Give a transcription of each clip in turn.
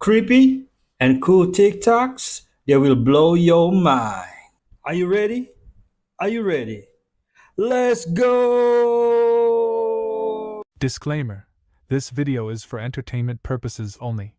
creepy and cool TikToks that will blow your mind. Are you ready? Are you ready? Let's go! Disclaimer: this video is for entertainment purposes only.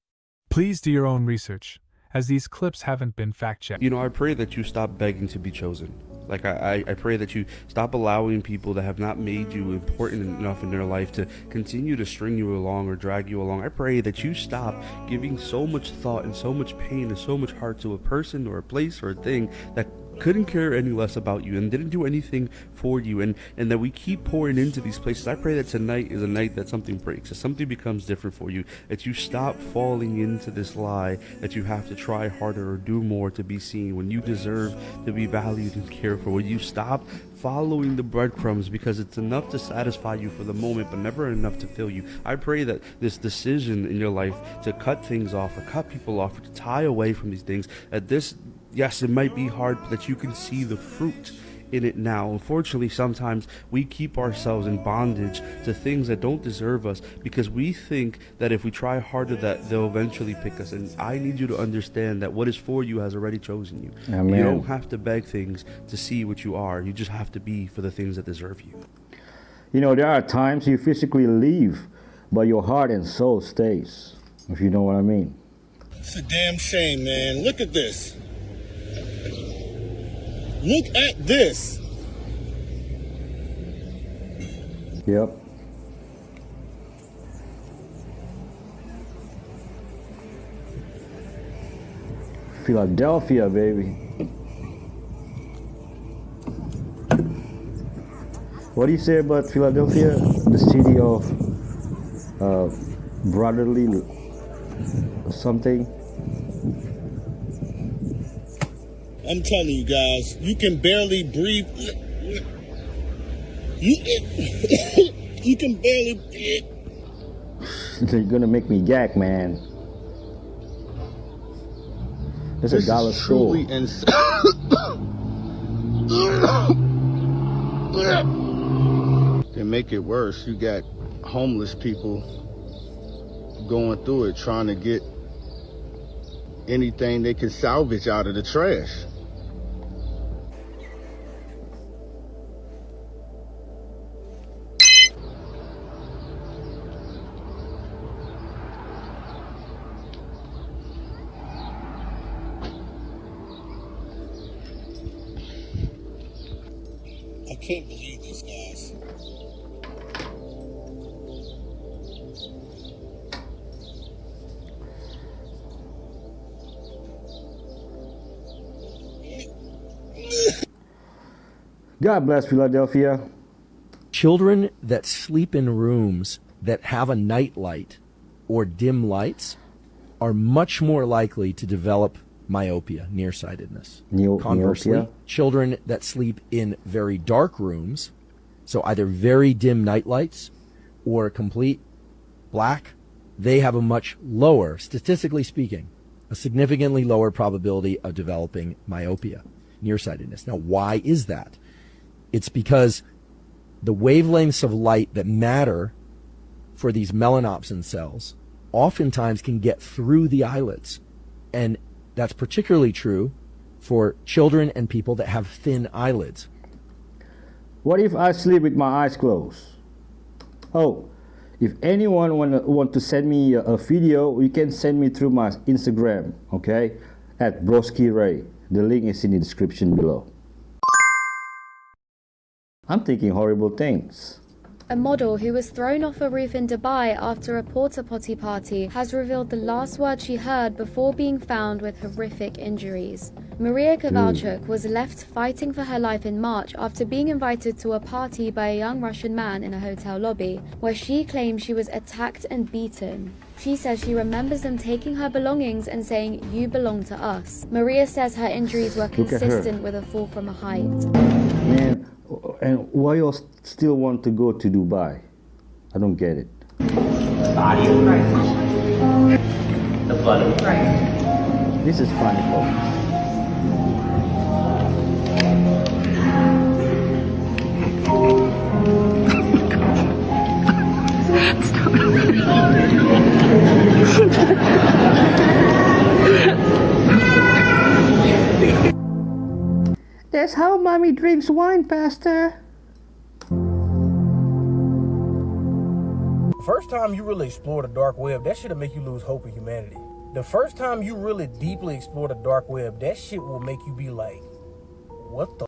Please do your own research, as these clips haven't been fact-checked. You know, I pray that you stop begging to be chosen. Like, I pray that you stop allowing people that have not made you important enough in their life to continue to string you along or drag you along. I pray that you stop giving so much thought and so much pain and so much heart to a person or a place or a thing that couldn't care any less about you and didn't do anything for you, and that we keep pouring into these places. I pray that tonight is a night that something breaks, that something becomes different for you, that you stop falling into this lie that you have to try harder or do more to be seen when you deserve to be valued and cared for. When you stop following the breadcrumbs because it's enough to satisfy you for the moment but never enough to fill you. I pray that this decision in your life to cut things off or cut people off or to tie away from these things, that this, yes, it might be hard, but that you can see the fruit in it now. Unfortunately, sometimes we keep ourselves in bondage to things that don't deserve us because we think that if we try harder that they'll eventually pick us. And I need you to understand that what is for you has already chosen you. Amen. You don't have to beg things to see what you are. You just have to be for the things that deserve you. You know, there are times you physically leave, but your heart and soul stays, if you know what I mean. It's a damn shame, man. Look at this. Look at this. Yep. Philadelphia, baby. What do you say about Philadelphia? The city of brotherly something? I'm telling you guys, you can barely breathe. You can barely breathe. They're gonna make me gag, man. There's a dollar store. Truly insane. To make it worse, you got homeless people going through it, trying to get anything they can salvage out of the trash. I can't believe this, guys. God bless Philadelphia. Children that sleep in rooms that have a night light or dim lights are much more likely to develop myopia, nearsightedness. Conversely, Myopia? children that sleep in very dark rooms, so either very dim night lights or complete black, they have a much lower, statistically speaking, a significantly lower probability of developing myopia, nearsightedness. Now, why is that? It's because the wavelengths of light that matter for these melanopsin cells oftentimes can get through the eyelids. And that's particularly true for children and people that have thin eyelids. What if I sleep with my eyes closed? Oh, if anyone want to send me a video, you can send me through my Instagram, okay? At Broski Ray. The link is in the description below. I'm thinking horrible things. A model who was thrown off a roof in Dubai after a porta potty party has revealed the last word she heard before being found with horrific injuries. Maria Kovalchuk was left fighting for her life in March after being invited to a party by a young Russian man in a hotel lobby, where she claimed she was attacked and beaten. She says she remembers them taking her belongings and saying, "You belong to us." Maria says her injuries were consistent with a fall from a height. Man, and why you still want to go to Dubai? I don't get it. The body of Christ. The blood of Christ. This is funny, folks. Mommy drinks wine, Pastor. First time you really explore the dark web, that shit'll make you lose hope in humanity. The first time you really deeply explore the dark web, that shit will make you be like, what the?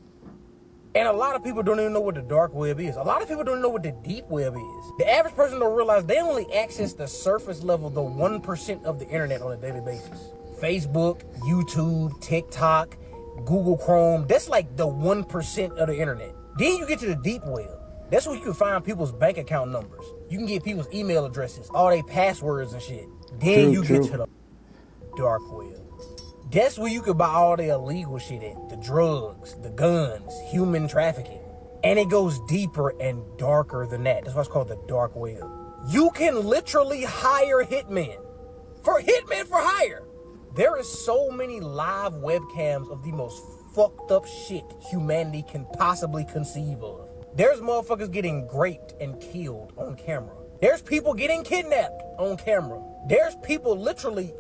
And a lot of people don't even know what the dark web is. A lot of people don't know what the deep web is. The average person don't realize they only access the surface level, the 1% of the internet on a daily basis. Facebook, YouTube, TikTok, Google Chrome, that's like the 1% of the internet. Then you get to the deep web. That's where you can find people's bank account numbers. You can get people's email addresses, all their passwords and shit. Then you get to the dark web. That's where you can buy all the illegal shit at. The drugs, the guns, human trafficking. And it goes deeper and darker than that. That's why it's called the dark web. You can literally hire hitmen. For hire. There is so many live webcams of the most fucked up shit humanity can possibly conceive of. There's motherfuckers getting raped and killed on camera. There's people getting kidnapped on camera. There's people literally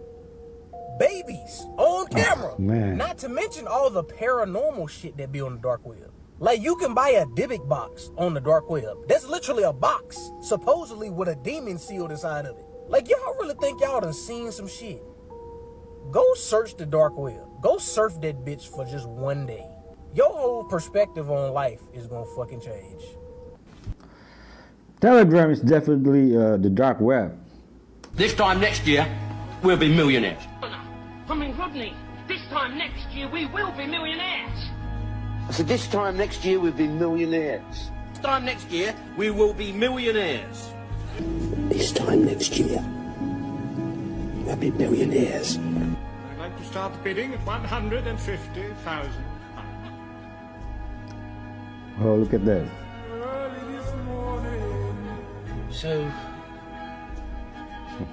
babies on camera. Man. Not to mention all the paranormal shit that be on the dark web. Like you can buy a Dybbuk box on the dark web. That's literally a box, supposedly with a demon sealed inside of it. Like y'all really think y'all done seen some shit? Go search the dark web. Go surf that bitch for just one day. Your whole perspective on life is gonna fucking change. Telegram is definitely the dark web. This time next year, we'll be millionaires. I mean, Rodney, this time next year we will be millionaires. I said, this time next year we'll be millionaires. This time next year, we will be millionaires. This time next year, we'll be millionaires. I'd like to start the bidding at 150,000. Oh, look at that. So,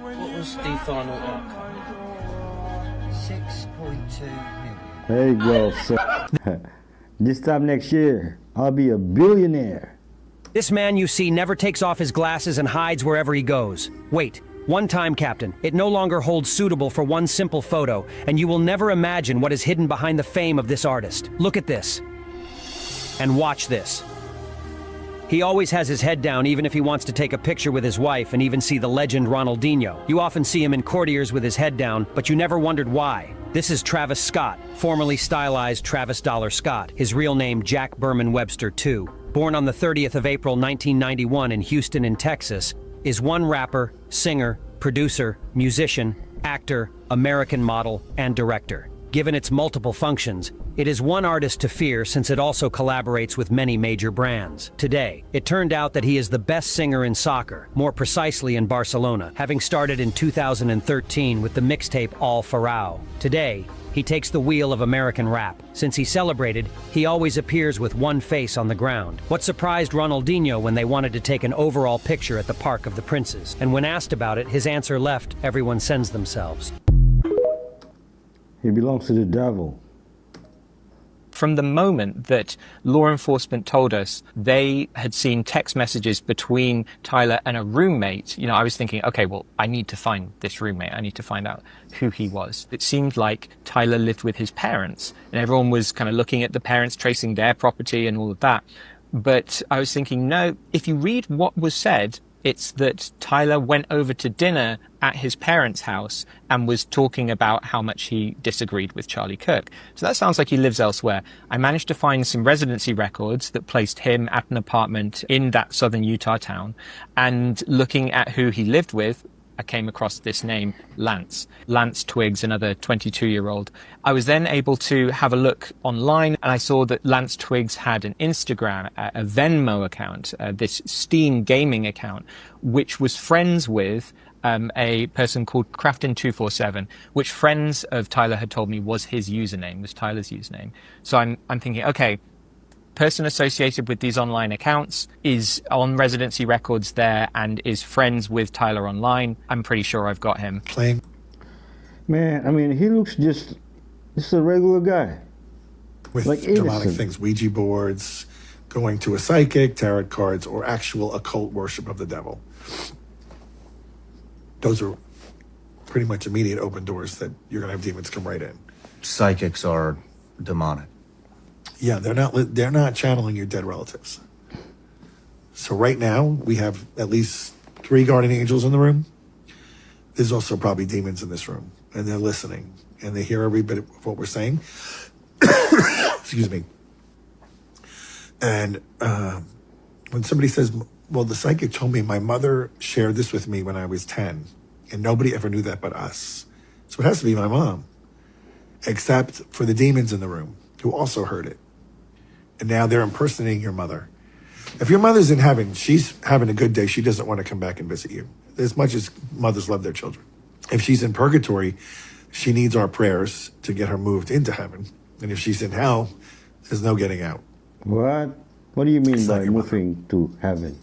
what was the final outcome? 6.2 million. There you go, sir. This time next year, I'll be a billionaire. This man you see never takes off his glasses and hides wherever he goes. Wait, one time, Captain. It no longer holds suitable for one simple photo, and you will never imagine what is hidden behind the fame of this artist. Look at this. And watch this. He always has his head down even if he wants to take a picture with his wife and even see the legend Ronaldinho. You often see him in courtiers with his head down, but you never wondered why. This is Travis Scott, formerly stylized Travis Dollar Scott, his real name Jack Berman Webster II. Born on the 30th of April 1991 in Houston in Texas, is one rapper, singer, producer, musician, actor, American model, and director. Given its multiple functions, it is one artist to fear since it also collaborates with many major brands. Today, it turned out that he is the best singer in soccer, more precisely in Barcelona, having started in 2013 with the mixtape All Farao. Today, he takes the wheel of American rap. Since he celebrated, he always appears with one face on the ground. What surprised Ronaldinho when they wanted to take an overall picture at the Park of the Princes? And when asked about it, his answer left everyone sends themselves. He belongs to the devil. From the moment that law enforcement told us they had seen text messages between Tyler and a roommate, I was thinking, okay, well, I need to find this roommate. I need to find out who he was. It seemed like Tyler lived with his parents, and everyone was kind of looking at the parents, tracing their property and all of that. But I was thinking, no, if you read what was said, it's that Tyler went over to dinner at his parents' house and was talking about how much he disagreed with Charlie Kirk. So that sounds like he lives elsewhere. I managed to find some residency records that placed him at an apartment in that southern Utah town. And looking at who he lived with, I came across this name, Lance Twiggs, another 22-year-old. I was then able to have a look online, and I saw that Lance Twiggs had an Instagram, a Venmo account, this Steam gaming account, which was friends with a person called Crafton247, which friends of Tyler had told me was his username, was Tyler's username. So I'm thinking, okay, person associated with these online accounts is on residency records there and is friends with Tyler online. I'm pretty sure I've got him. Man, I mean, he looks just a regular guy. With like demonic innocent things, Ouija boards, going to a psychic, tarot cards, or actual occult worship of the devil. Those are pretty much immediate open doors that you're going to have demons come right in. Psychics are demonic. Yeah, they're not channeling your dead relatives. So right now we have at least 3 guardian angels in the room. There's also probably demons in this room, and they're listening, and they hear every bit of what we're saying. Excuse me. And when somebody says, well, the psychic told me my mother shared this with me when I was 10, and nobody ever knew that but us. So it has to be my mom, except for the demons in the room who also heard it. And now they're impersonating your mother. If your mother's in heaven, she's having a good day. She doesn't want to come back and visit you, as much as mothers love their children. If she's in purgatory, she needs our prayers to get her moved into heaven. And if she's in hell, there's no getting out. What? What do you mean by moving to heaven?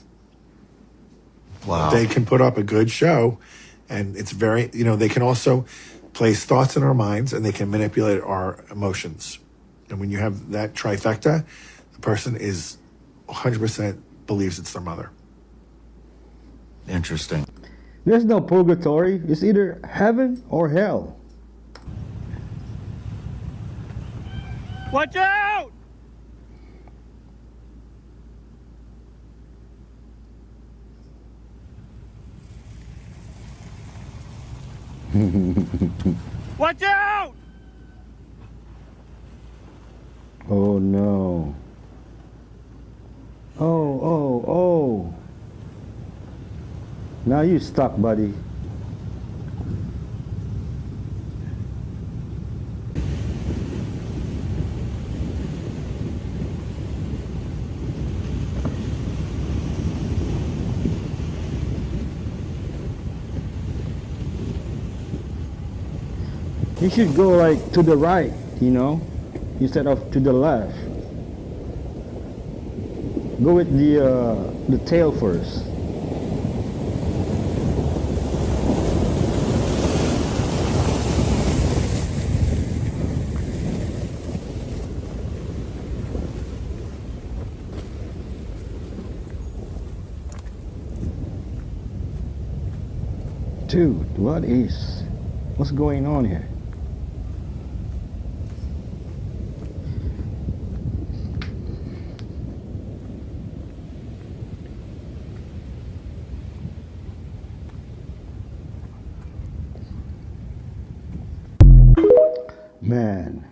Wow. They can put up a good show, and it's very, they can also place thoughts in our minds, and they can manipulate our emotions. And when you have that trifecta, the person is 100% believes it's their mother. Interesting. There's no purgatory. It's either heaven or hell. Watch out! Watch out! Oh no. Oh. Now you stuck, buddy. You should go like to the right, instead of to the left. Go with the tail first. Dude, what's going on here? Man,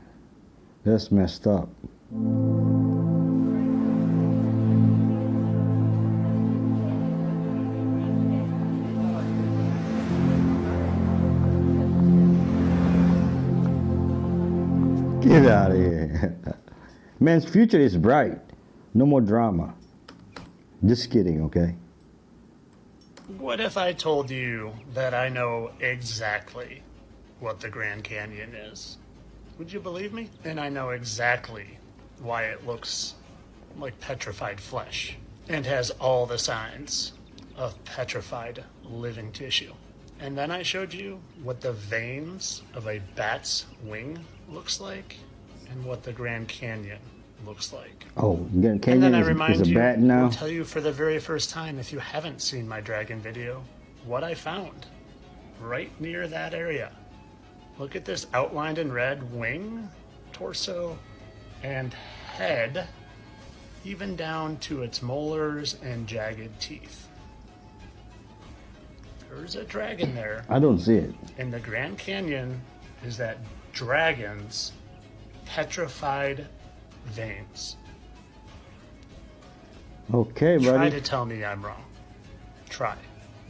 that's messed up. Get out of here. Man's future is bright. No more drama. Just kidding, okay? What if I told you that I know exactly what the Grand Canyon is? Would you believe me? And I know exactly why it looks like petrified flesh and has all the signs of petrified living tissue. And then I showed you what the veins of a bat's wing looks like and what the Grand Canyon looks like. Oh, Grand And Canyon then I is remind a you, bat now? I'll tell you for the very first time, if you haven't seen my dragon video, what I found right near that area. Look at this outlined in red wing, torso, and head, even down to its molars and jagged teeth. There's a dragon there. I don't see it. And the Grand Canyon is that dragon's petrified veins. Okay, buddy. Try to tell me I'm wrong. Try.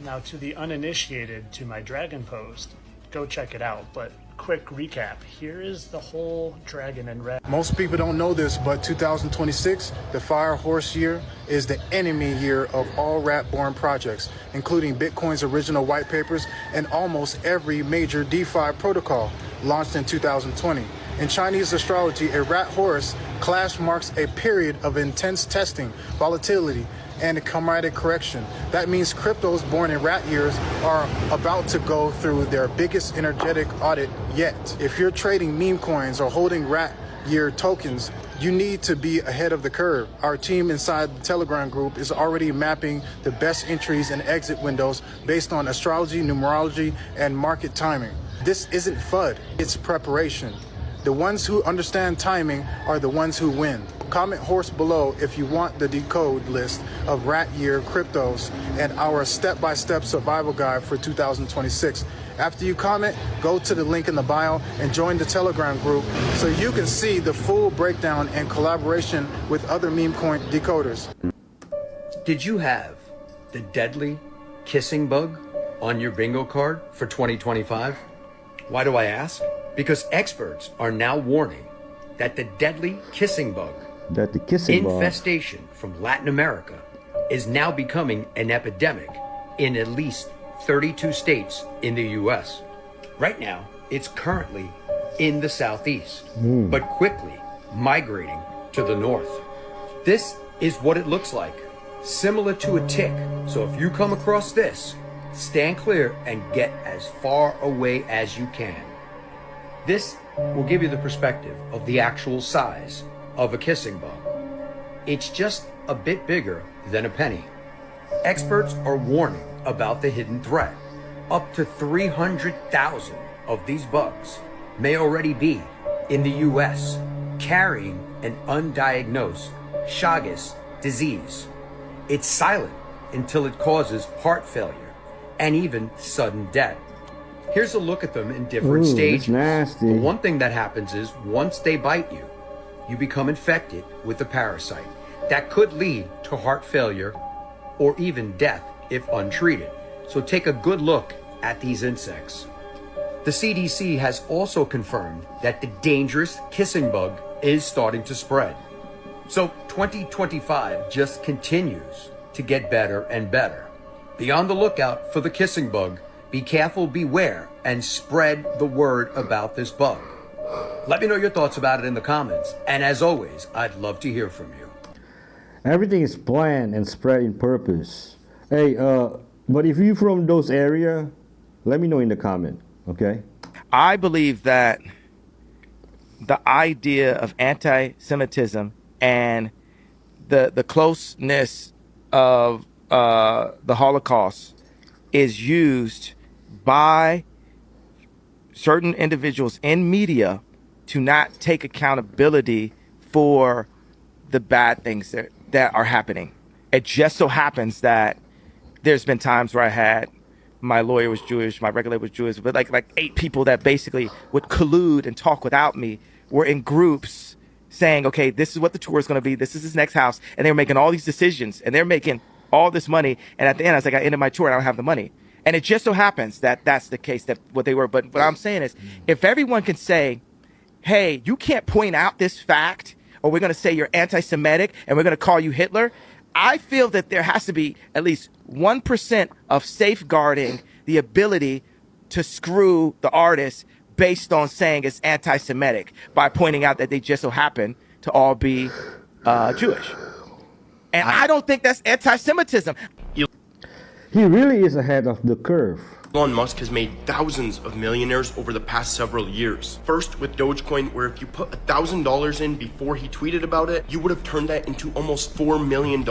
Now, to the uninitiated to my dragon post, go check it out. But quick recap, here is the whole dragon in red. Most people don't know this, but 2026, the Fire Horse year, is the enemy year of all rat-born projects, including Bitcoin's original white papers and almost every major DeFi protocol launched in 2020. In Chinese astrology, a rat horse clash marks a period of intense testing, volatility, and a climatic correction. That means cryptos born in rat years are about to go through their biggest energetic audit yet. If you're trading meme coins or holding rat year tokens, you need to be ahead of the curve. Our team inside the Telegram group is already mapping the best entries and exit windows based on astrology, numerology, and market timing. This isn't FUD, it's preparation. The ones who understand timing are the ones who win. Comment horse below if you want the decode list of rat year cryptos and our step-by-step survival guide for 2026. After you comment, go to the link in the bio and join the Telegram group so you can see the full breakdown and collaboration with other meme coin decoders. Did you have the deadly kissing bug on your bingo card for 2025? Why do I ask? Because experts are now warning that the deadly kissing bug infestation from Latin America is now becoming an epidemic in at least 32 states in the US. Right now, it's currently in the southeast, but quickly migrating to the north. This is what it looks like, similar to a tick. So if you come across this, stand clear and get as far away as you can. This will give you the perspective of the actual size of a kissing bug. It's just a bit bigger than a penny. Experts are warning about the hidden threat. Up to 300,000 of these bugs may already be in the US carrying an undiagnosed Chagas disease. It's silent until it causes heart failure and even sudden death. Here's a look at them in different stages. Nasty. The one thing that happens is once they bite you, you become infected with the parasite. That could lead to heart failure or even death if untreated. So take a good look at these insects. The CDC has also confirmed that the dangerous kissing bug is starting to spread. So 2025 just continues to get better and better. Be on the lookout for the kissing bug. Be careful, beware, and spread the word about this bug. Let me know your thoughts about it in the comments. And as always, I'd love to hear from you. Everything is planned and spread in purpose. Hey, but if you're from those area, let me know in the comment, okay? I believe that the idea of anti-Semitism and the closeness of the Holocaust is used by certain individuals in media to not take accountability for the bad things that are happening. It just so happens that there's been times where I had my lawyer was Jewish, my regulator was Jewish, but like 8 people that basically would collude and talk without me were in groups saying, okay, this is what the tour is going to be. This is his next house. And they were making all these decisions and they're making all this money. And at the end, I was like, I ended my tour and I don't have the money. And it just so happens that that's the case, that what they were. But what I'm saying is, if everyone can say, hey, you can't point out this fact, or we're going to say you're anti-Semitic and we're going to call you Hitler, I feel that there has to be at least 1% of safeguarding the ability to screw the artist based on saying it's anti-Semitic by pointing out that they just so happen to all be Jewish. And I don't think that's anti-Semitism. He really is ahead of the curve. Elon Musk has made thousands of millionaires over the past several years. First with Dogecoin, where if you put $1,000 in before he tweeted about it, you would have turned that into almost $4 million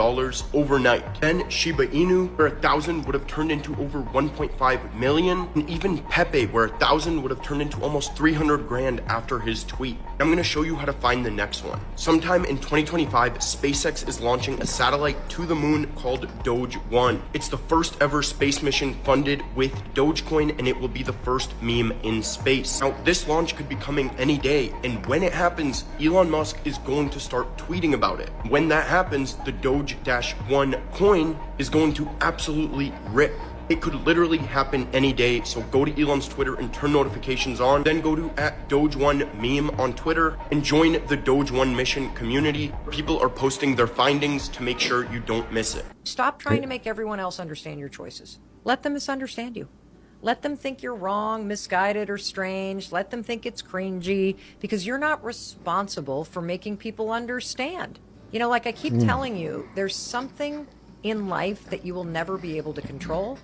overnight. Then Shiba Inu, where 1,000 would have turned into over 1.5 million. And even Pepe, where 1,000 would have turned into almost 300 grand after his tweet. I'm gonna show you how to find the next one. Sometime in 2025, SpaceX is launching a satellite to the moon called Doge 1. It's the first ever space mission funded with Dogecoin, and it will be the first meme in space. Now, this launch could be coming any day, and when it happens, Elon Musk is going to start tweeting about it. When that happens, the Doge-1 coin is going to absolutely rip. It could literally happen any day, so go to Elon's Twitter and turn notifications on, then go to @Doge1meme on Twitter and join the Doge1 mission community. People are posting their findings to make sure you don't miss it. Stop trying to make everyone else understand your choices. Let them misunderstand you. Let them think you're wrong, misguided, or strange. Let them think it's cringy, because you're not responsible for making people understand. You know, like I keep telling you, there's something in life that you will never be able to control,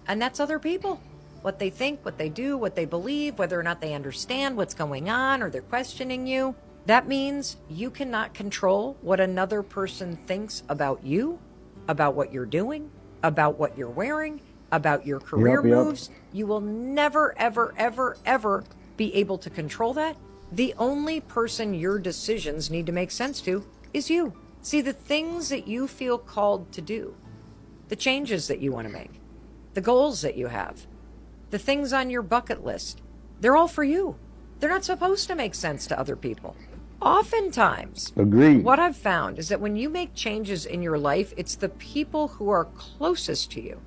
and that's other people. What they think, what they do, what they believe, whether or not they understand what's going on or they're questioning you. That means you cannot control what another person thinks about you, about what you're doing, about what you're wearing, about your career moves. You will never, ever, ever, ever be able to control that The only person your decisions need to make sense to is you. See, the things that you feel called to do, the changes that you want to make, the goals that you have, the things on your bucket list, they're all for you. They're not supposed to make sense to other people. Oftentimes, Agreed. what I've found is that when you make changes in your life, it's the people who are closest to you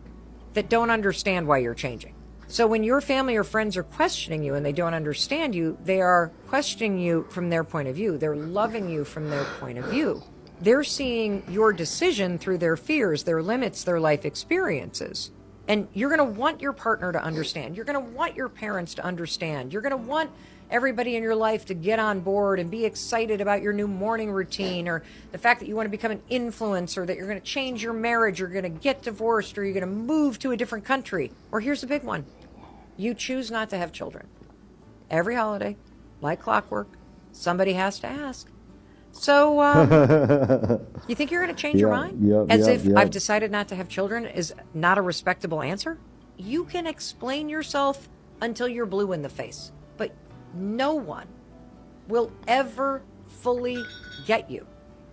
that don't understand why you're changing. So when your family or friends are questioning you and they don't understand you, they are questioning you from their point of view. They're loving you from their point of view. They're seeing your decision through their fears, their limits, their life experiences. And you're going to want your partner to understand. You're going to want your parents to understand. You're going to want everybody in your life to get on board and be excited about your new morning routine, or the fact that you want to become an influencer, that you're going to change your marriage, you're going to get divorced, or you're going to move to a different country. Or here's the big one. You choose not to have children. Every holiday, like clockwork, somebody has to ask. So, you think you're going to change your mind? As if I've decided not to have children is not a respectable answer? You can explain yourself until you're blue in the face, but no one will ever fully get you.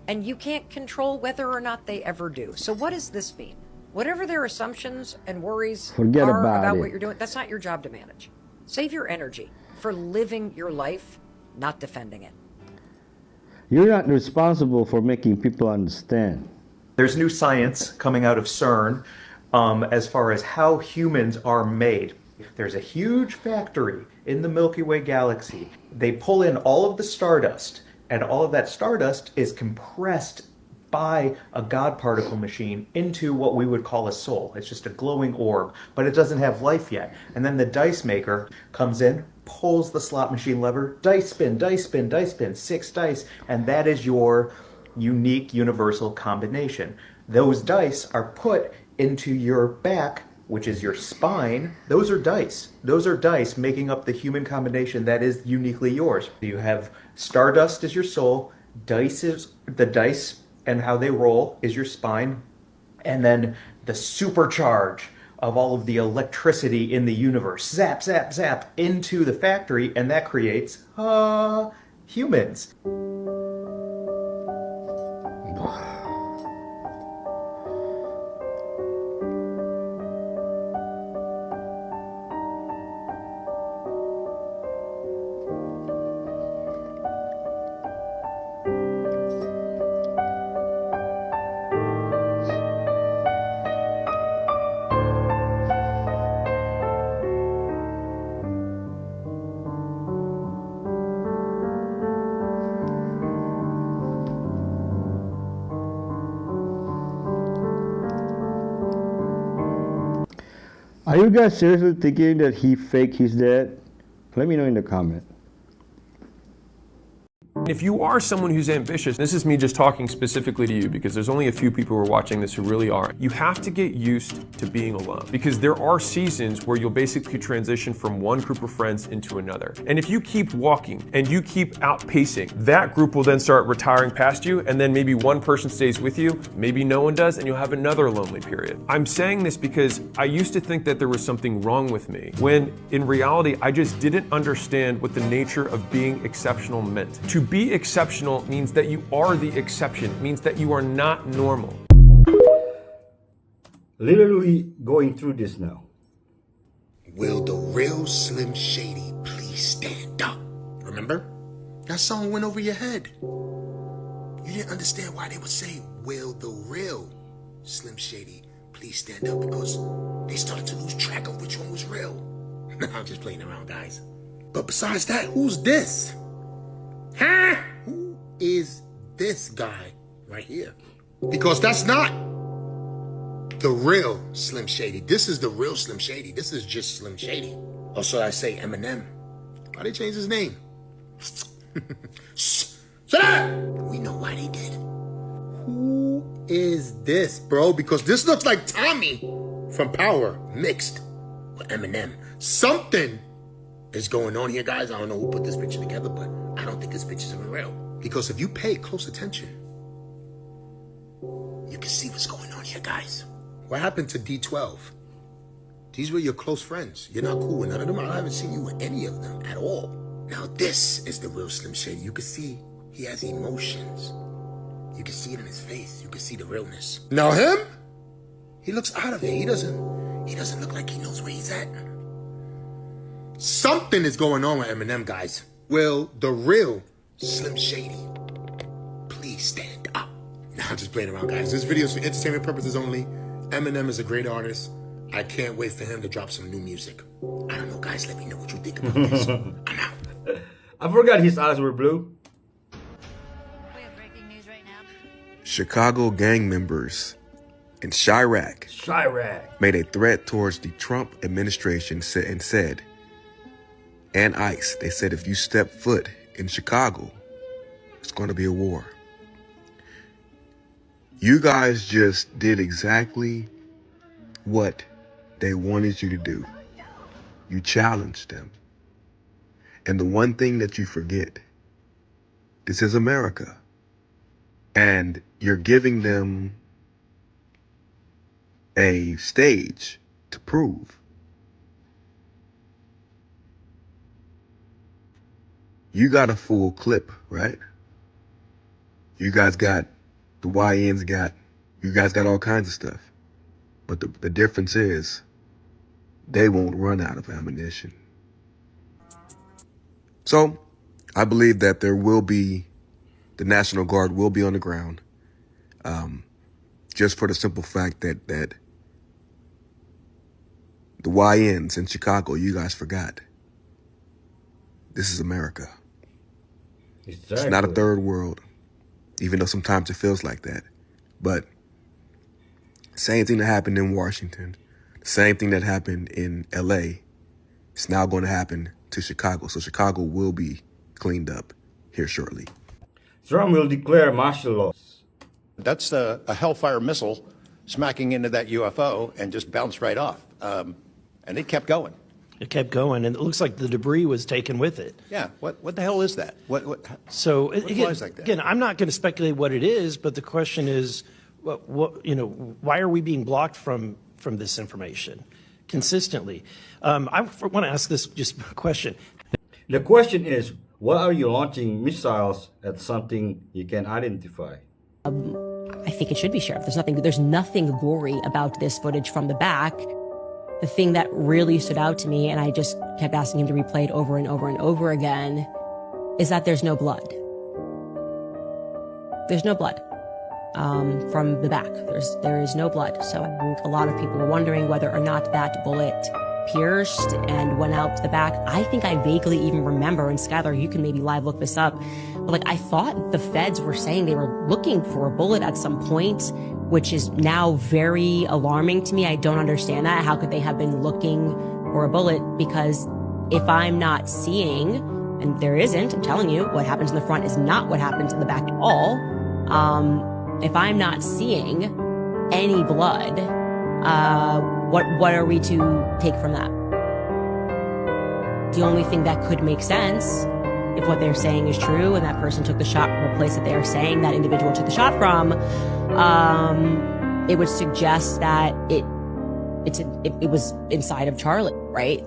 And you can't control whether or not they ever do. So what does this mean? Whatever their assumptions and worries are about what you're doing, that's not your job to manage. Save your energy for living your life, not defending it. You're not responsible for making people understand. There's new science coming out of CERN as far as how humans are made. There's a huge factory in the Milky Way galaxy. They pull in all of the stardust, and all of that stardust is compressed by a God particle machine into what we would call a soul. It's just a glowing orb, but it doesn't have life yet. And then the dice maker comes in, pulls the slot machine lever, dice spin, dice spin, dice spin, 6 dice, and that is your unique universal combination. Those dice are put into your back, which is your spine. Those are dice. Those are dice making up the human combination that is uniquely yours. You have stardust as your soul, dice is the dice and how they roll is your spine, and then the supercharge of all of the electricity in the universe, zap, zap, zap, into the factory, and that creates humans. Are you guys seriously thinking that he faked his death? Let me know in the comment. If you are someone who's ambitious, this is me just talking specifically to you because there's only a few people who are watching this who really aren't. You have to get used to being alone because there are seasons where you'll basically transition from one group of friends into another. And if you keep walking and you keep outpacing, that group will then start retiring past you, and then maybe one person stays with you, maybe no one does, and you'll have another lonely period. I'm saying this because I used to think that there was something wrong with me, when in reality, I just didn't understand what the nature of being exceptional meant. To be exceptional means that you are the exception, it means that you are not normal. Literally going through this now. Will the real Slim Shady please stand up? Remember? That song went over your head. You didn't understand why they would say, will the real Slim Shady please stand up, because they started to lose track of which one was real. I'm just playing around, guys. But besides that, who's this? Huh? Who is this guy right here? Because that's not the real Slim Shady. This is the real Slim Shady. This is just Slim Shady. Or should I say Eminem? Why they change his name? Shut up! We know why they did. Who is this, bro? Because this looks like Tommy from Power mixed with Eminem. Something is going on here, guys. I don't know who put this picture together, but I don't think this picture's even real. Because if you pay close attention, you can see what's going on here, guys. What happened to D12? These were your close friends. You're not cool with none of them. I haven't seen you with any of them at all. Now this is the real Slim Shady. You can see he has emotions. You can see it in his face. You can see the realness. Now him, he looks out of it. He doesn't look like he knows where he's at. Something is going on with Eminem, guys. Will the real Slim Shady please stand up? Nah, I'm just playing around, guys. This video is for entertainment purposes only. Eminem is a great artist. I can't wait for him to drop some new music. I don't know, guys. Let me know what you think about this. I'm out. I forgot his eyes were blue. Chicago gang members in Chirac made a threat towards the Trump administration and said, and ICE, they said if you step foot in Chicago, it's going to be a war. You guys just did exactly what they wanted you to do. You challenged them. And the one thing that you forget, this is America. And you're giving them a stage to prove. You got a full clip, right? You guys got, the YNs got, you guys got all kinds of stuff. But the difference is, they won't run out of ammunition. So, I believe that there will be, the National Guard will be on the ground, just for the simple fact that the YNs in Chicago, you guys forgot. This is America. Exactly. It's not a third world, even though sometimes it feels like that. But same thing that happened in Washington, the same thing that happened in LA, it's now going to happen to Chicago. So Chicago will be cleaned up here shortly. Trump will declare martial law. That's a Hellfire missile smacking into that UFO and just bounced right off. And it kept going. It kept going, and it looks like the debris was taken with it. Yeah. What the hell is that? What again, flies like that? Again, I'm not going to speculate what it is, but the question is, why are we being blocked from this information consistently? I want to ask this just question. The question is, why are you launching missiles at something you can identify? I think it should be shared. There's nothing gory about this footage from the back. The thing that really stood out to me, and I just kept asking him to replay it over and over and over again, is that there's no blood. There's no blood from the back. There is no blood. So I think a lot of people were wondering whether or not that bullet pierced and went out to the back. I think I vaguely even remember, and Skylar, you can maybe live look this up, but I thought the feds were saying they were looking for a bullet at some point, which is now very alarming to me. I don't understand that. How could they have been looking for a bullet? Because if I'm not seeing, and there isn't, I'm telling you, what happens in the front is not what happens in the back at all. If I'm not seeing any blood, what are we to take from that? The only thing that could make sense, if what they're saying is true and that person took the shot from a place that they're saying that individual took the shot from, it would suggest that it was inside of Charlie, right?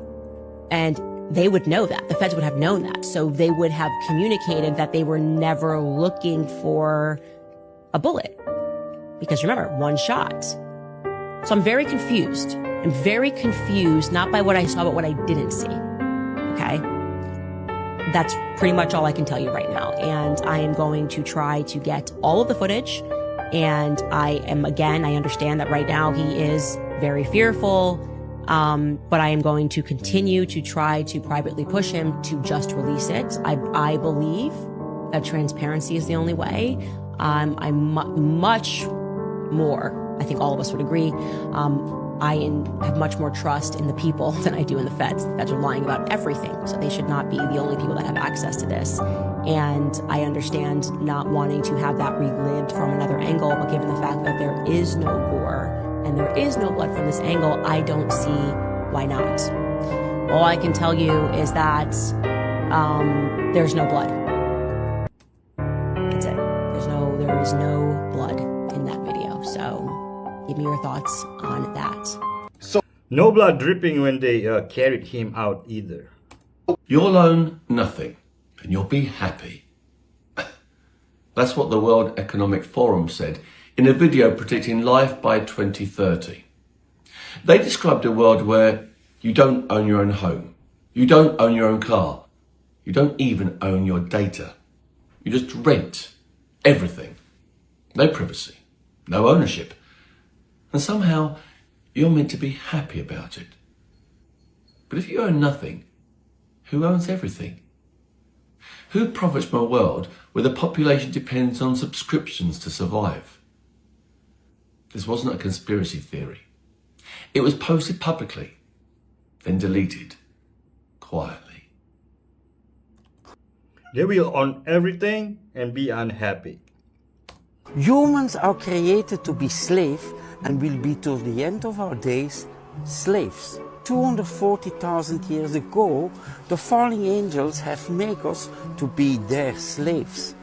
And they would know that. The feds would have known that. So they would have communicated that they were never looking for a bullet. Because remember, one shot. So I'm very confused. I'm very confused, not by what I saw, but what I didn't see. Okay? That's pretty much all I can tell you right now. And I am going to try to get all of the footage. And I understand that right now he is very fearful. But I am going to continue to try to privately push him to just release it. I believe that transparency is the only way. I'm much more, I think all of us would agree, I have much more trust in the people than I do in the feds. The feds are lying about everything, so they should not be the only people that have access to this. And I understand not wanting to have that relived from another angle, but given the fact that there is no gore and there is no blood from this angle, I don't see why not. All I can tell you is that there's no blood. That's it. There is no blood in that video. So give me your thoughts on that. So no blood dripping when they carried him out either. You'll own nothing, and you'll be happy. That's what the World Economic Forum said in a video predicting life by 2030. They described a world where you don't own your own home, you don't own your own car, you don't even own your data. You just rent everything. No privacy, no ownership. And somehow you're meant to be happy about it. But if you own nothing, who owns everything? Who profits from a world where the population depends on subscriptions to survive? This wasn't a conspiracy theory. It was posted publicly, then deleted quietly. They will own everything and be unhappy. Humans are created to be slaves and will be till the end of our days slaves. 240,000 years ago, the fallen angels have made us to be their slaves.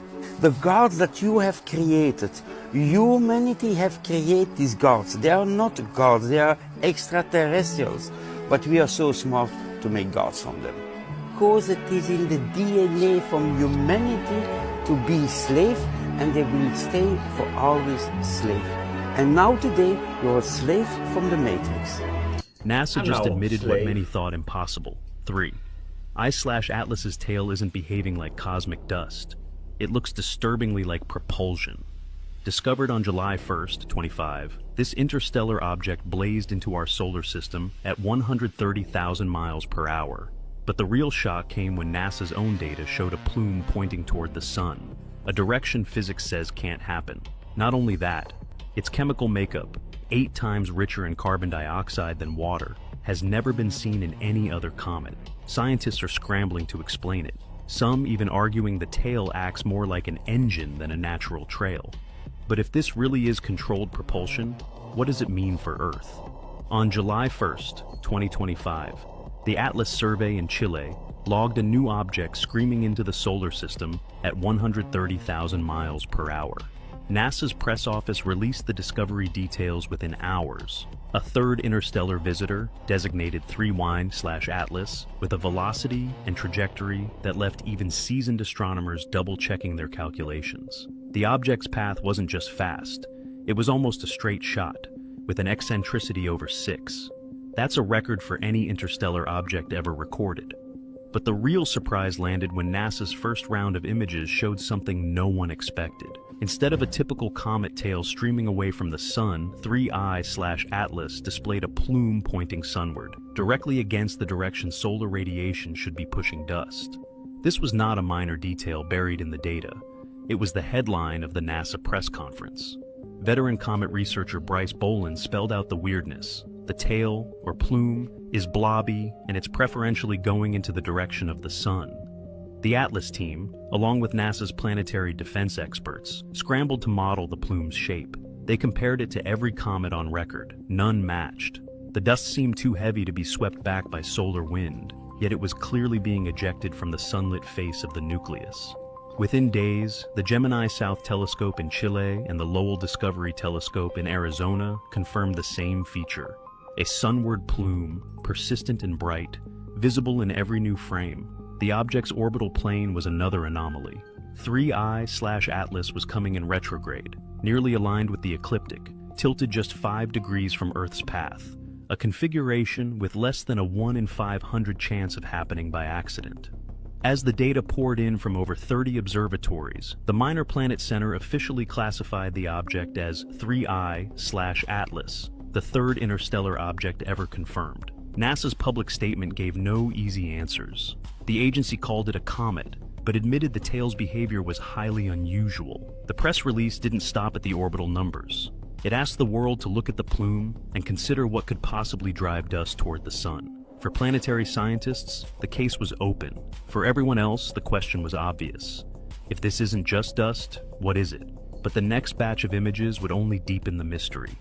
The gods that you have created, humanity have created these gods. They are not gods, they are extraterrestrials. But we are so smart to make gods from them. Because it is in the DNA from humanity to be slave, and they will stay for always slave. And now today, you're a slave from the Matrix. NASA just admitted what many thought impossible. 3. I/Atlas's tail isn't behaving like cosmic dust. It looks disturbingly like propulsion. Discovered on July 1st, 25, this interstellar object blazed into our solar system at 130,000 miles per hour. But the real shock came when NASA's own data showed a plume pointing toward the sun, a direction physics says can't happen. Not only that, its chemical makeup, 8 times richer in carbon dioxide than water, has never been seen in any other comet. Scientists are scrambling to explain it, some even arguing the tail acts more like an engine than a natural trail. But if this really is controlled propulsion, what does it mean for Earth? On July 1st, 2025, the Atlas survey in Chile logged a new object screaming into the solar system at 130,000 miles per hour. NASA's press office released the discovery details within hours. A third interstellar visitor, designated 3WINE/Atlas, with a velocity and trajectory that left even seasoned astronomers double-checking their calculations. The object's path wasn't just fast, it was almost a straight shot, with an eccentricity over 6. That's a record for any interstellar object ever recorded. But the real surprise landed when NASA's first round of images showed something no one expected. Instead of a typical comet tail streaming away from the sun, 3I/Atlas displayed a plume pointing sunward, directly against the direction solar radiation should be pushing dust. This was not a minor detail buried in the data. It was the headline of the NASA press conference. Veteran comet researcher Bryce Boland spelled out the weirdness. The tail, or plume, is blobby, and it's preferentially going into the direction of the sun. The Atlas team, along with NASA's planetary defense experts, scrambled to model the plume's shape. They compared it to every comet on record. None matched. The dust seemed too heavy to be swept back by solar wind, yet it was clearly being ejected from the sunlit face of the nucleus. Within days, the Gemini South Telescope in Chile and the Lowell Discovery Telescope in Arizona confirmed the same feature. A sunward plume, persistent and bright, visible in every new frame. The object's orbital plane was another anomaly. 3I/Atlas was coming in retrograde, nearly aligned with the ecliptic, tilted just 5 degrees from Earth's path, a configuration with less than a 1 in 500 chance of happening by accident. As the data poured in from over 30 observatories, the Minor Planet Center officially classified the object as 3I/Atlas, the third interstellar object ever confirmed. NASA's public statement gave no easy answers. The agency called it a comet, but admitted the tail's behavior was highly unusual. The press release didn't stop at the orbital numbers. It asked the world to look at the plume and consider what could possibly drive dust toward the sun. For planetary scientists, the case was open. For everyone else, the question was obvious. If this isn't just dust, what is it? But the next batch of images would only deepen the mystery.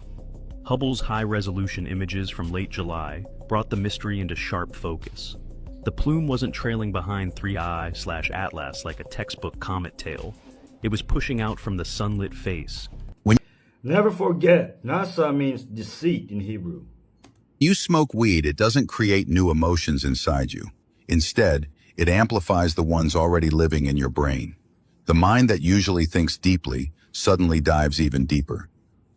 Hubble's high-resolution images from late July brought the mystery into sharp focus. The plume wasn't trailing behind 3I/Atlas like a textbook comet tail. It was pushing out from the sunlit face. Never forget, NASA means deceit in Hebrew. You smoke weed, it doesn't create new emotions inside you. Instead, it amplifies the ones already living in your brain. The mind that usually thinks deeply suddenly dives even deeper.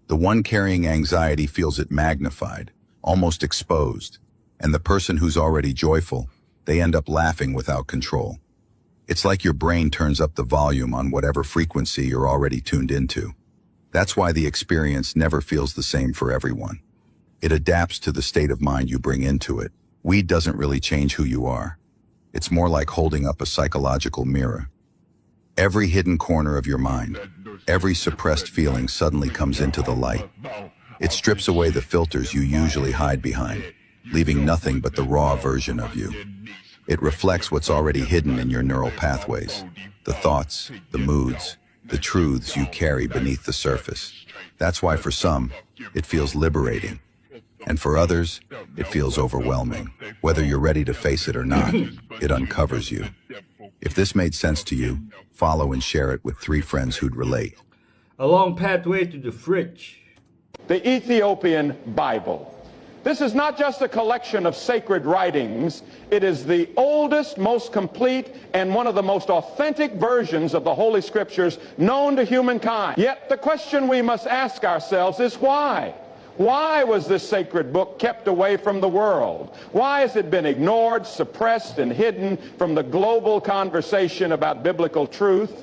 The one carrying anxiety feels it magnified, almost exposed, and the person who's already joyful, they end up laughing without control. It's like your brain turns up the volume on whatever frequency you're already tuned into. That's why the experience never feels the same for everyone. It adapts to the state of mind you bring into it. Weed doesn't really change who you are. It's more like holding up a psychological mirror. Every hidden corner of your mind, every suppressed feeling suddenly comes into the light. It strips away the filters you usually hide behind, leaving nothing but the raw version of you. It reflects what's already hidden in your neural pathways, the thoughts, the moods, the truths you carry beneath the surface. That's why for some, it feels liberating. And for others, it feels overwhelming. Whether you're ready to face it or not, it uncovers you. If this made sense to you, follow and share it with 3 friends who'd relate. A long pathway to the fridge. The Ethiopian Bible. This is not just a collection of sacred writings. It is the oldest, most complete, and one of the most authentic versions of the Holy Scriptures known to humankind. Yet the question we must ask ourselves is why? Why was this sacred book kept away from the world? Why has it been ignored, suppressed, and hidden from the global conversation about biblical truth?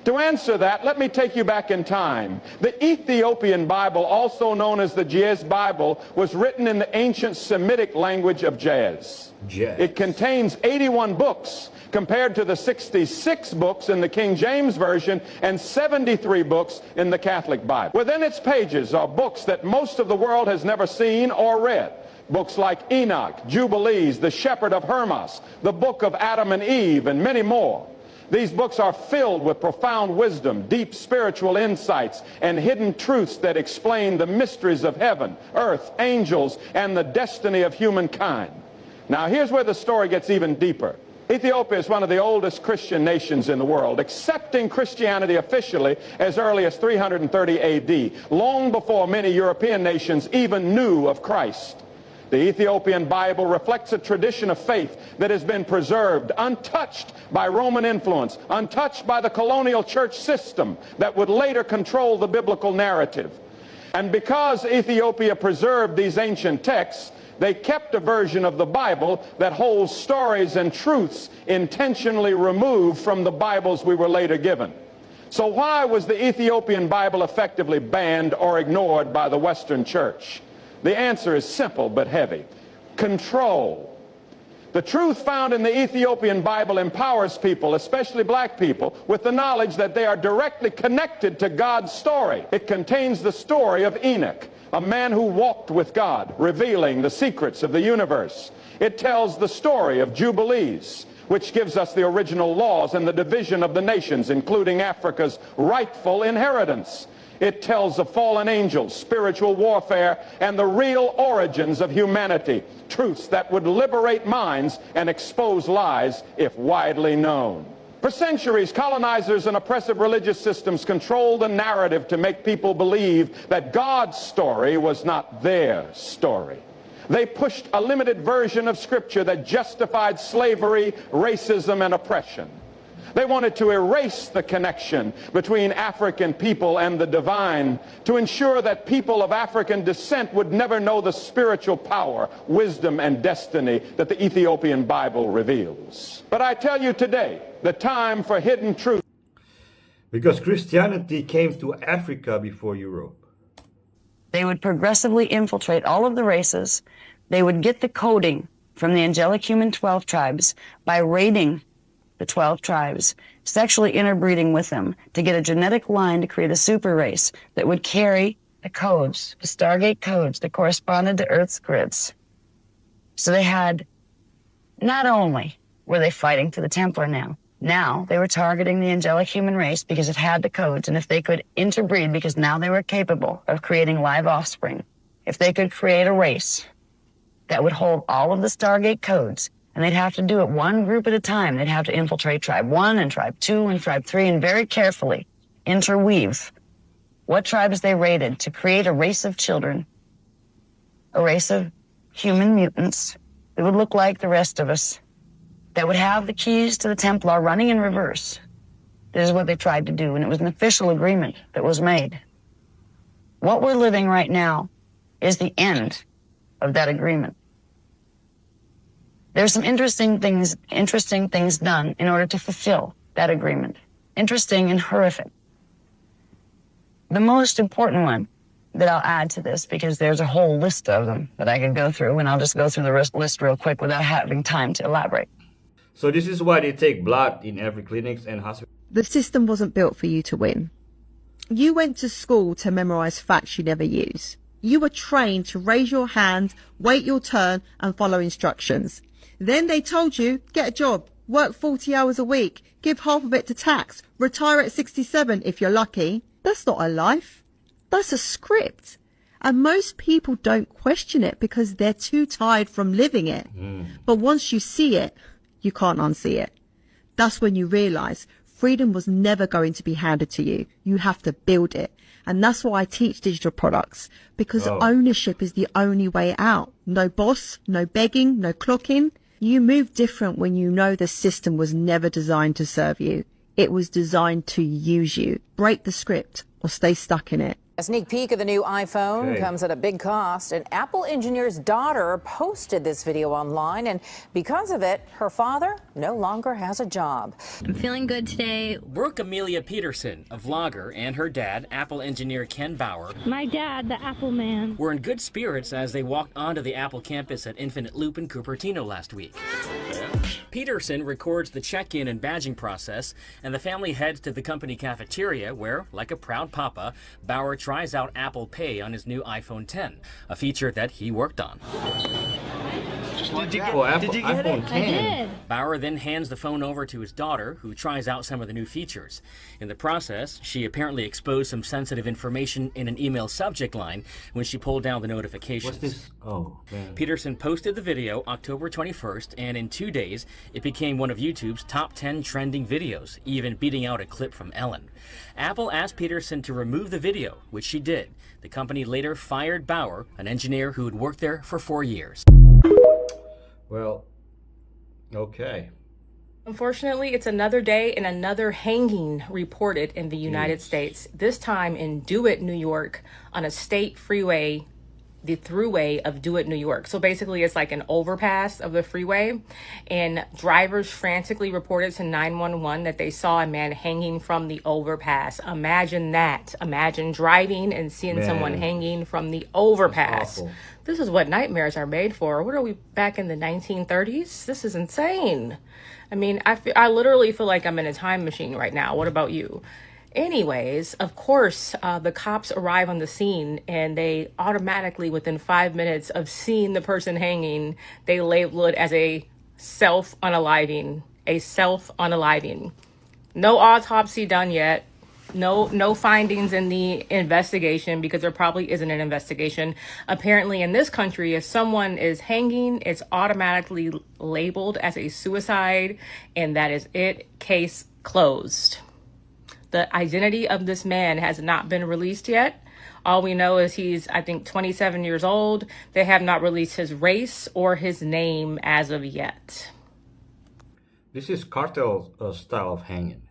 To answer that, let me take you back in time. The Ethiopian Bible, also known as the Ge'ez Bible, was written in the ancient Semitic language of Ge'ez. It contains 81 books, compared to the 66 books in the King James Version and 73 books in the Catholic Bible. Within its pages are books that most of the world has never seen or read. Books like Enoch, Jubilees, The Shepherd of Hermas, the Book of Adam and Eve, and many more. These books are filled with profound wisdom, deep spiritual insights, and hidden truths that explain the mysteries of heaven, earth, angels, and the destiny of humankind. Now, here's where the story gets even deeper. Ethiopia is one of the oldest Christian nations in the world, accepting Christianity officially as early as 330 AD, long before many European nations even knew of Christ. The Ethiopian Bible reflects a tradition of faith that has been preserved, untouched by Roman influence, untouched by the colonial church system that would later control the biblical narrative. And because Ethiopia preserved these ancient texts, they kept a version of the Bible that holds stories and truths intentionally removed from the Bibles we were later given. So why was the Ethiopian Bible effectively banned or ignored by the Western Church? The answer is simple but heavy. Control. The truth found in the Ethiopian Bible empowers people, especially black people, with the knowledge that they are directly connected to God's story. It contains the story of Enoch, a man who walked with God, revealing the secrets of the universe. It tells the story of Jubilees, which gives us the original laws and the division of the nations, including Africa's rightful inheritance. It tells of fallen angels, spiritual warfare, and the real origins of humanity, truths that would liberate minds and expose lies if widely known. For centuries, colonizers and oppressive religious systems controlled the narrative to make people believe that God's story was not their story. They pushed a limited version of Scripture that justified slavery, racism, and oppression. They wanted to erase the connection between African people and the divine to ensure that people of African descent would never know the spiritual power, wisdom, and destiny that the Ethiopian Bible reveals. But I tell you today, the time for hidden truth. Because Christianity came to Africa before Europe. They would progressively infiltrate all of the races. They would get the coding from the angelic human 12 tribes by raiding the 12 tribes, sexually interbreeding with them to get a genetic line to create a super race that would carry the codes, the Stargate codes that corresponded to Earth's grids. So they had, not only were they fighting for the Templar now they were targeting the angelic human race because it had the codes, and if they could interbreed, because now they were capable of creating live offspring, if they could create a race that would hold all of the Stargate codes, and they'd have to do it one group at a time. They'd have to infiltrate tribe 1 and tribe 2 and tribe 3 and very carefully interweave what tribes they raided to create a race of children, a race of human mutants that would look like the rest of us, that would have the keys to the Templar running in reverse. This is what they tried to do, and it was an official agreement that was made. What we're living right now is the end of that agreement. There's some interesting things done in order to fulfill that agreement. Interesting and horrific. The most important one that I'll add to this, because there's a whole list of them that I can go through, and I'll just go through the list real quick without having time to elaborate. So this is why they take blood in every clinics and hospital. The system wasn't built for you to win. You went to school to memorize facts you never use. You were trained to raise your hand, wait your turn, and follow instructions. Then they told you, get a job, work 40 hours a week, give half of it to tax, retire at 67 if you're lucky. That's not a life. That's a script. And most people don't question it because they're too tired from living it. But once you see it, you can't unsee it. That's when you realize freedom was never going to be handed to you. You have to build it. And that's why I teach digital products, because ownership is the only way out. No boss, no begging, no clocking. You move different when you know the system was never designed to serve you. It was designed to use you. Break the script or stay stuck in it. A sneak peek of the new iPhone comes at a big cost. An Apple engineer's daughter posted this video online, and because of it, her father no longer has a job. I'm feeling good today. Brooke Amelia Peterson, a vlogger, and her dad, Apple engineer Ken Bauer, my dad, the Apple man, were in good spirits as they walked onto the Apple campus at Infinite Loop in Cupertino last week. Peterson records the check-in and badging process, and the family heads to the company cafeteria where, like a proud papa, Bauer tries out Apple Pay on his new iPhone X, a feature that he worked on. Did you get it? I did. Bauer then hands the phone over to his daughter, who tries out some of the new features. In the process, she apparently exposed some sensitive information in an email subject line when she pulled down the notifications. What's this? Oh, man. Peterson posted the video October 21st, and in 2 days, it became one of YouTube's top 10 trending videos, even beating out a clip from Ellen. Apple asked Peterson to remove the video, which she did. The company later fired Bauer, an engineer who had worked there for 4 years. Well, okay. Unfortunately, it's another day and another hanging reported in the United States, this time in DeWitt, New York, on a state freeway, the thruway of DeWitt, New York. So basically it's like an overpass of the freeway, and drivers frantically reported to 911 that they saw a man hanging from the overpass. Imagine that. Imagine driving and seeing someone hanging from the overpass. This is what nightmares are made for. What are we, back in the 1930s? This is insane. I mean, I literally feel like I'm in a time machine right now. What about you? Anyways, of course, the cops arrive on the scene, and they automatically, within 5 minutes of seeing the person hanging, they label it as a self-unaliving. A self-unaliving. No autopsy done yet. No findings in the investigation, because there probably isn't an investigation. Apparently in this country, if someone is hanging, it's automatically labeled as a suicide, and that is it. Case closed. The identity of this man has not been released yet. All we know is he's, I think, 27 years old. They have not released his race or his name as of yet. This is cartel style of hanging.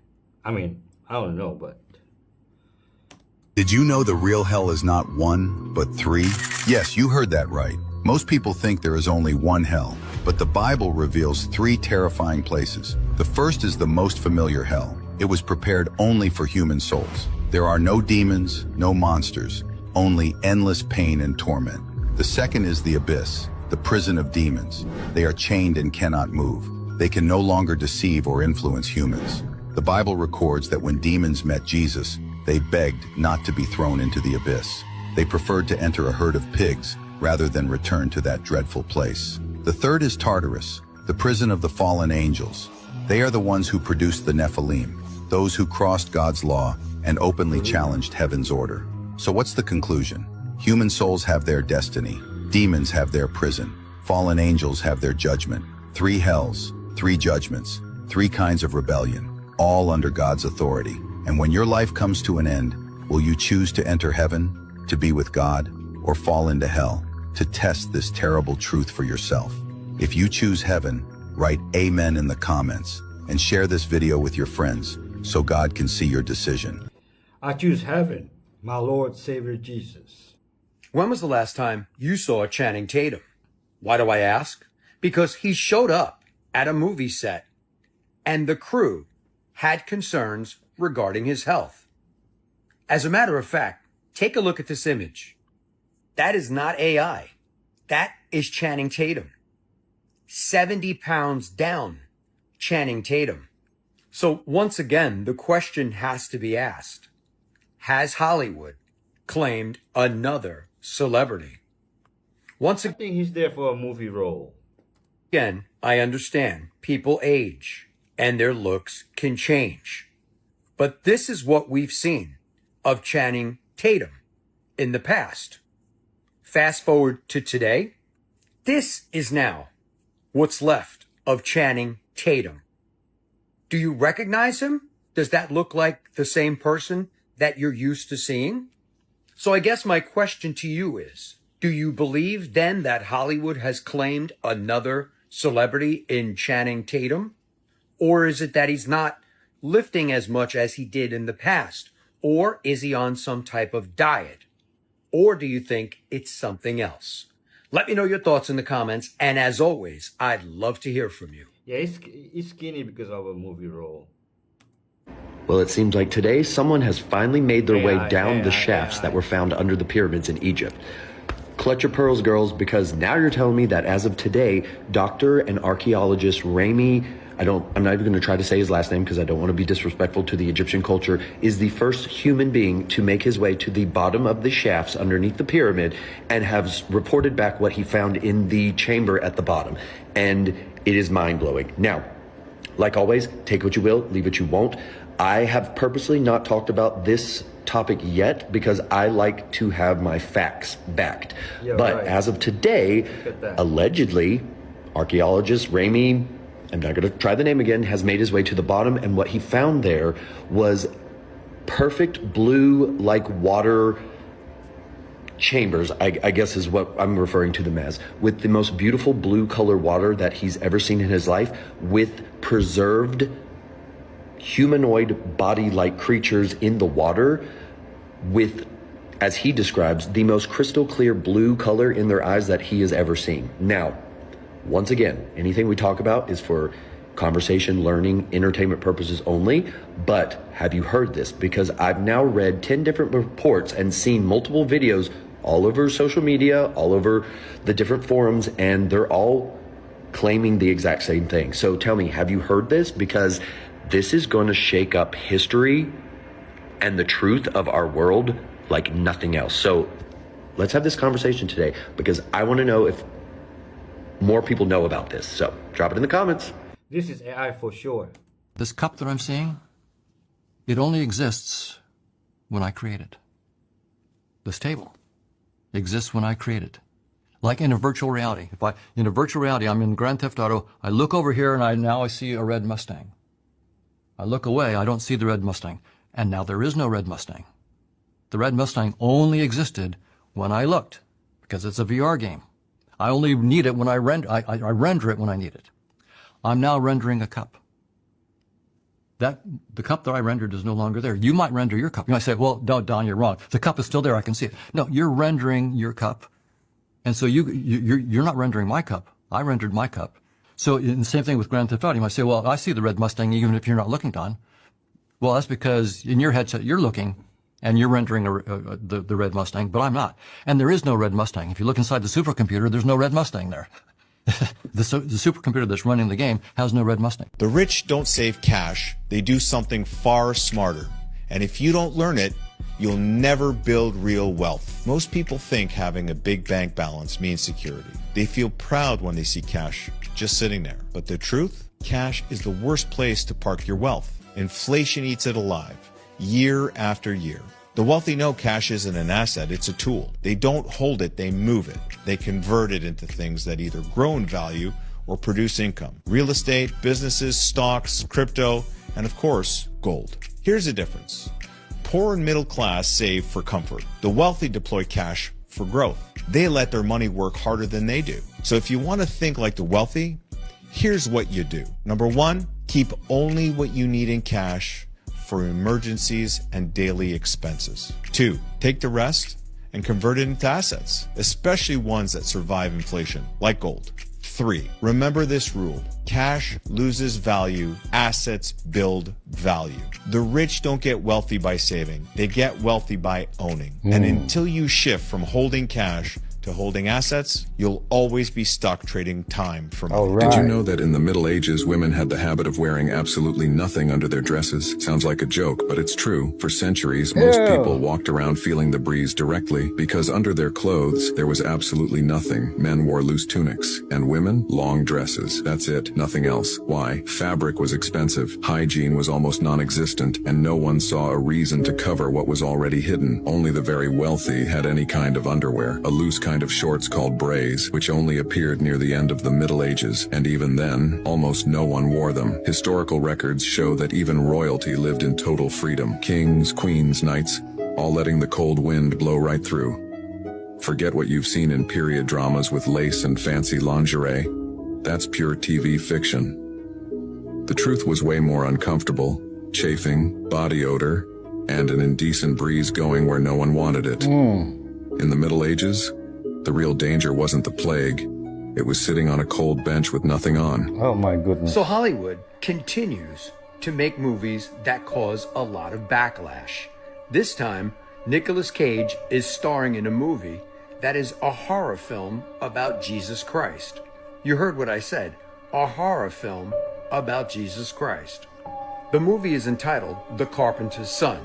I mean, I don't know, but... Did you know the real hell is not 1, but 3? Yes, you heard that right. Most people think there is only one hell, but the Bible reveals 3 terrifying places. The first is the most familiar hell. It was prepared only for human souls. There are no demons, no monsters, only endless pain and torment. The second is the abyss, the prison of demons. They are chained and cannot move. They can no longer deceive or influence humans. The Bible records that when demons met Jesus, they begged not to be thrown into the abyss. They preferred to enter a herd of pigs rather than return to that dreadful place. The third is Tartarus, the prison of the fallen angels. They are the ones who produced the Nephilim, those who crossed God's law and openly challenged heaven's order. So what's the conclusion? Human souls have their destiny. Demons have their prison. Fallen angels have their judgment. 3 hells, 3 judgments, 3 kinds of rebellion, all under God's authority. And when your life comes to an end, will you choose to enter heaven, to be with God, or fall into hell, to test this terrible truth for yourself? If you choose heaven, Write Amen in the comments and share this video with your friends so God can see your decision. I choose heaven, my Lord Savior Jesus. When was the last time you saw Channing Tatum? Why do I ask? Because he showed up at a movie set and the crew had concerns regarding his health. As a matter of fact, take a look at this image. That is not AI. That is Channing Tatum. 70 pounds down, Channing Tatum. So once again, the question has to be asked. Has Hollywood claimed another celebrity? Once again, I think he's there for a movie role. Again, I understand people age and their looks can change. But this is what we've seen of Channing Tatum in the past. Fast forward to today. This is now what's left of Channing Tatum. Do you recognize him? Does that look like the same person that you're used to seeing? So I guess my question to you is, do you believe then that Hollywood has claimed another celebrity in Channing Tatum? Or is it that he's not lifting as much as he did in the past? Or is he on some type of diet? Or do you think it's something else? Let me know your thoughts in the comments. And as always, I'd love to hear from you. Yeah, he's skinny because of a movie role. Well, it seems like today someone has finally made their way down the shafts that were found under the pyramids in Egypt. Clutch your pearls, girls, because now you're telling me that as of today, Dr. and archaeologist Rami, I'm not even going to try to say his last name because I don't want to be disrespectful to the Egyptian culture, is the first human being to make his way to the bottom of the shafts underneath the pyramid and has reported back what he found in the chamber at the bottom. And it is mind-blowing. Now, like always, take what you will, leave what you won't. I have purposely not talked about this topic yet because I like to have my facts backed. Yeah, but right. as of today, allegedly, archaeologist Rami, I'm not going to try the name again, has made his way to the bottom, and what he found there was perfect blue, like water chambers, I guess is what I'm referring to them as, with the most beautiful blue color water that he's ever seen in his life, with preserved humanoid body-like creatures in the water with, as he describes, the most crystal clear blue color in their eyes that he has ever seen. Now, once again, anything we talk about is for conversation, learning, entertainment purposes only. But have you heard this? Because I've now read 10 different reports and seen multiple videos all over social media, all over the different forums, and they're all claiming the exact same thing. So tell me, have you heard this? Because this is going to shake up history and the truth of our world like nothing else. So let's have this conversation today because I want to know if more people know about this. So drop it in the comments. This is AI for sure. This cup that I'm seeing, it only exists when I create it. This table exists when I create it. Like in a virtual reality. In a virtual reality, I'm in Grand Theft Auto, I look over here and now I see a red Mustang. I look away, I don't see the red Mustang. And now there is no red Mustang. The red Mustang only existed when I looked, because it's a VR game. I only need it when I render it when I need it. I'm now rendering a cup. The cup that I rendered is no longer there. You might render your cup. You might say, well, no, Don, you're wrong. The cup is still there, I can see it. No, you're rendering your cup. And so you're not rendering my cup. I rendered my cup. So in the same thing with Grand Theft Auto, you might say, well, I see the red Mustang even if you're not looking, Don. Well, that's because in your headset, you're looking and you're rendering the red Mustang, but I'm not. And there is no red Mustang. If you look inside the supercomputer, there's no red Mustang there. The supercomputer that's running the game has no red Mustang. The rich don't save cash. They do something far smarter. And if you don't learn it, you'll never build real wealth. Most people think having a big bank balance means security. They feel proud when they see cash just sitting there. But the truth? Cash is the worst place to park your wealth. Inflation eats it alive, year after year. The wealthy know cash isn't an asset, it's a tool. They don't hold it, they move it. They convert it into things that either grow in value or produce income. Real estate, businesses, stocks, crypto, and of course, gold. Here's the difference. Poor and middle class save for comfort. The wealthy deploy cash for growth. They let their money work harder than they do. So if you want to think like the wealthy, Here's what you do. Number one, keep only what you need in cash for emergencies and daily expenses. 2, take the rest and convert it into assets, especially ones that survive inflation, like gold. 3, remember this rule. Cash loses value, assets build value. The rich don't get wealthy by saving, they get wealthy by owning. And until you shift from holding cash to holding assets, you'll always be stuck trading time for money. Did you know that in the Middle Ages, women had the habit of wearing absolutely nothing under their dresses? Sounds like a joke, but it's true. For centuries, most people walked around feeling the breeze directly because under their clothes, there was absolutely nothing. Men wore loose tunics, and women, long dresses. That's it, nothing else. Why? Fabric was expensive, hygiene was almost non-existent, and no one saw a reason to cover what was already hidden. Only the very wealthy had any kind of underwear, a loose kind of shorts called brays, which only appeared near the end of the Middle Ages, and even then, almost no one wore them. Historical records show that even royalty lived in total freedom. Kings, queens, knights, all letting the cold wind blow right through. Forget what you've seen in period dramas with lace and fancy lingerie. That's pure TV fiction. The truth was way more uncomfortable, chafing, body odor, and an indecent breeze going where no one wanted it. In the Middle Ages, the real danger wasn't the plague. It was sitting on a cold bench with nothing on. Oh my goodness. So Hollywood continues to make movies that cause a lot of backlash. This time, Nicolas Cage is starring in a movie that is a horror film about Jesus Christ. You heard what I said, a horror film about Jesus Christ. The movie is entitled The Carpenter's Son.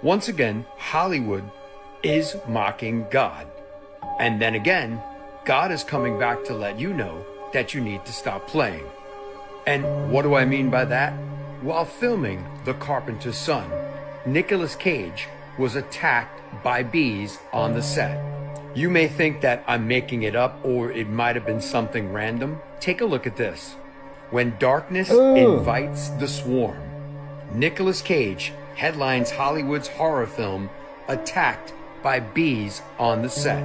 Once again, Hollywood is mocking God. And then again, God is coming back to let you know that you need to stop playing. And what do I mean by that? While filming The Carpenter's Son, Nicolas Cage was attacked by bees on the set. You may think that I'm making it up or it might have been something random. Take a look at this. When darkness invites the swarm, Nicolas Cage headlines Hollywood's horror film Attacked by Bees on the Set.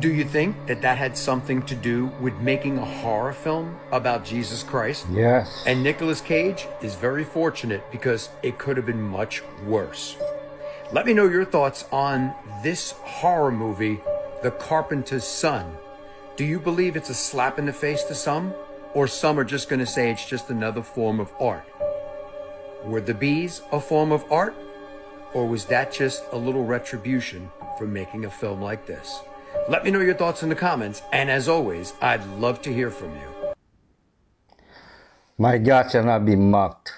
Do you think that that had something to do with making a horror film about Jesus Christ? Yes. And Nicolas Cage is very fortunate because it could have been much worse. Let me know your thoughts on this horror movie, The Carpenter's Son. Do you believe it's a slap in the face to some? Or some are just going to say it's just another form of art? Were the bees a form of art? Or was that just a little retribution for making a film like this? Let me know your thoughts in the comments, and as always, I'd love to hear from you. My God shall not be mocked.